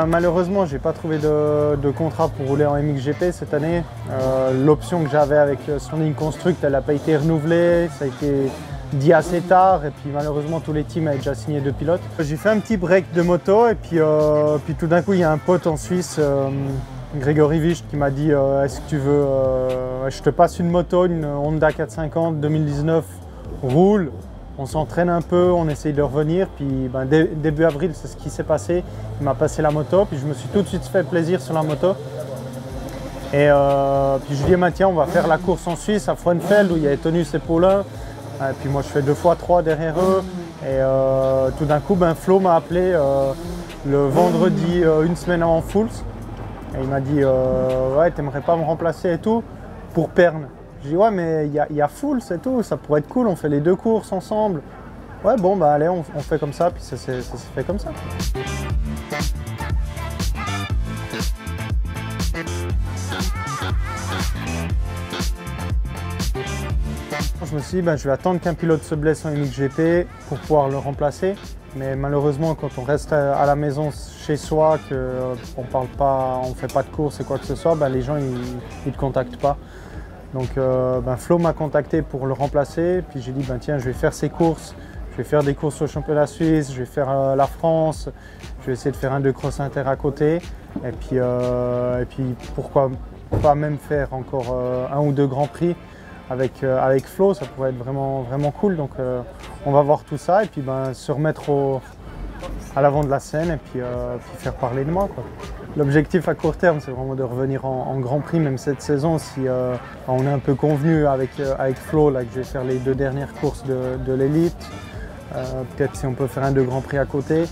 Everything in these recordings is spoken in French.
Malheureusement, j'ai pas trouvé de contrat pour rouler en MXGP cette année. L'option que j'avais avec Standing Construct, elle n'a pas été renouvelée. Ça a été dit assez tard et puis malheureusement tous les teams avaient déjà signé 2 pilotes. J'ai fait un petit break de moto et puis tout d'un coup il y a un pote en Suisse, Grégory Wicht, qui m'a dit est-ce que tu veux, je te passe une moto, une Honda 450 2019, roule, on s'entraîne un peu, on essaye de revenir. Puis début avril c'est ce qui s'est passé, il m'a passé la moto, puis je me suis tout de suite fait plaisir sur la moto. Et puis je lui ai dit tiens, on va faire la course en Suisse à Frauenfeld où il y a Tonus et Paulin. Et puis moi je fais 2x3 derrière eux et tout d'un coup Flo m'a appelé le vendredi une semaine avant Fools et il m'a dit ouais, t'aimerais pas me remplacer et tout pour Perne. J'ai dit ouais, mais il y a Fools et tout, ça pourrait être cool, on fait les 2 courses ensemble. Ouais bon allez, on fait comme ça, puis ça s'est fait comme ça. Je me suis dit je vais attendre qu'un pilote se blesse en MXGP pour pouvoir le remplacer. Mais malheureusement, quand on reste à la maison chez soi, qu'on parle pas, on ne fait pas de course et quoi que ce soit, les gens ils te contactent pas. Donc Flo m'a contacté pour le remplacer. Puis j'ai dit tiens, je vais faire ces courses. Je vais faire des courses au championnat suisse, je vais faire la France. Je vais essayer de faire un 2 cross inter à côté. Et puis pourquoi pas même faire encore 1 ou 2 grands prix. Avec Flo, ça pourrait être vraiment cool. Donc on va voir tout ça et puis se remettre à l'avant de la scène et puis faire parler de moi. L'objectif à court terme, c'est vraiment de revenir en Grand Prix, même cette saison. Si on est un peu convenu avec Flo là, que je vais faire les 2 dernières courses de l'élite. Peut-être si on peut faire un 2 Grand Prix à côté.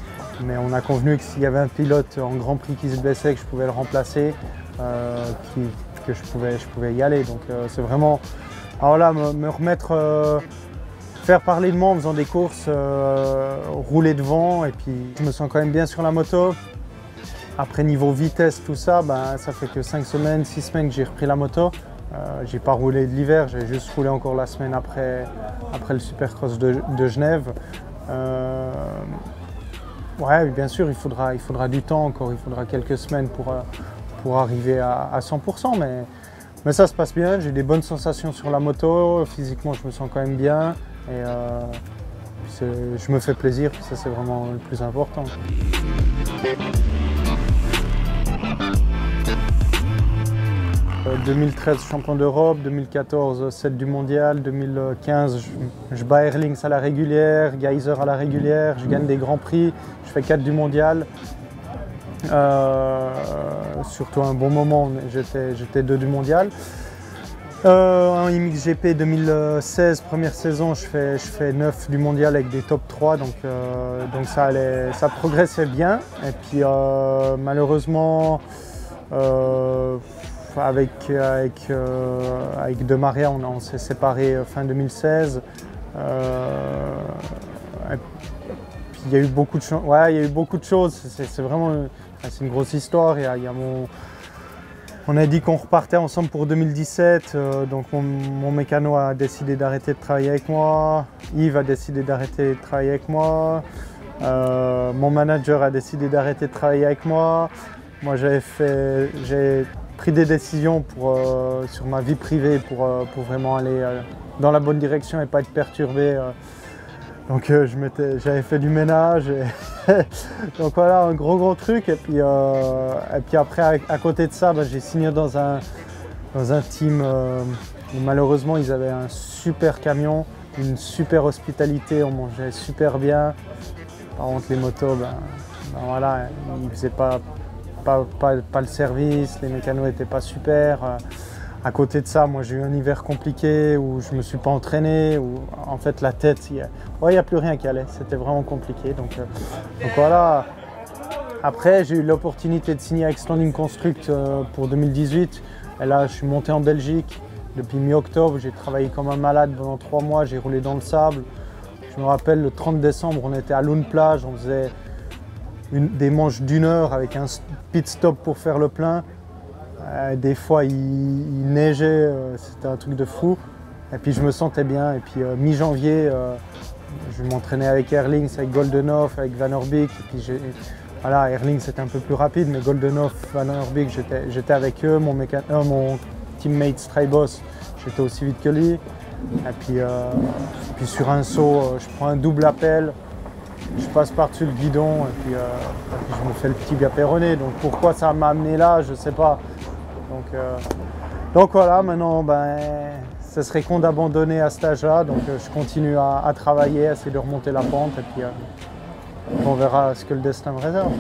Mais on a convenu que s'il y avait un pilote en Grand Prix qui se blessait, que je pouvais le remplacer, que je pouvais y aller. Donc c'est vraiment... Alors là, me remettre, faire parler de moi en faisant des courses, rouler devant et puis je me sens quand même bien sur la moto. Après niveau vitesse, tout ça, ça fait que 5 semaines, 6 semaines que j'ai repris la moto. J'ai pas roulé de l'hiver, j'ai juste roulé encore la semaine après le Supercross de Genève. Ouais, bien sûr, il faudra du temps encore, il faudra quelques semaines pour arriver à 100%, mais ça se passe bien, j'ai des bonnes sensations sur la moto, physiquement je me sens quand même bien et je me fais plaisir, ça c'est vraiment le plus important. En 2013 champion d'Europe, 2014 7 du mondial, 2015 je bats Erlings à la régulière, Geyser à la régulière, je gagne des grands prix, je fais 4 du mondial. Surtout un bon moment, j'étais 2 du mondial. En MXGP 2016, première saison, je fais 9 du mondial avec des top 3, donc ça progressait bien. Et puis malheureusement, avec De Maria, on s'est séparés fin 2016. Il y a eu beaucoup de choses, c'est vraiment une grosse histoire. On a dit qu'on repartait ensemble pour 2017, donc mon mécano a décidé d'arrêter de travailler avec moi, Yves a décidé d'arrêter de travailler avec moi, mon manager a décidé d'arrêter de travailler avec moi. Moi j'ai pris des décisions sur ma vie privée pour vraiment aller dans la bonne direction et pas être perturbé. Donc j'avais fait du ménage, donc voilà, un gros truc. Et puis après, à côté de ça, j'ai signé dans un team où malheureusement ils avaient un super camion, une super hospitalité, on mangeait super bien. Par contre les motos, voilà, ils faisaient pas le service, les mécanos n'étaient pas super. À côté de ça, moi j'ai eu un hiver compliqué où je ne me suis pas entraîné, où en fait la tête, il n'y a plus rien qui allait, c'était vraiment compliqué. Donc voilà. Après j'ai eu l'opportunité de signer avec Standing Construct pour 2018. Et là je suis monté en Belgique depuis mi-octobre, j'ai travaillé comme un malade pendant 3 mois, j'ai roulé dans le sable. Je me rappelle le 30 décembre, on était à Lune Plage, on faisait des manches d'1 heure avec un pit stop pour faire le plein. Des fois il neigeait, c'était un truc de fou. Et puis je me sentais bien. Et puis mi-janvier, je m'entraînais avec Erlings, avec Goldenhoff, avec Van Orbeek. Et puis voilà, Erling c'était un peu plus rapide, mais Goldenhoff, Van der Beek, j'étais avec eux, mon teammate Strybos, j'étais aussi vite que lui. Et puis sur un saut, je prends un double appel, je passe par-dessus le guidon et puis je me fais le petit Gaperone. Donc pourquoi ça m'a amené là, je ne sais pas. Donc voilà, maintenant ce serait con d'abandonner à cet âge-là. Donc je continue à travailler, à essayer de remonter la pente et puis on verra ce que le destin me réserve.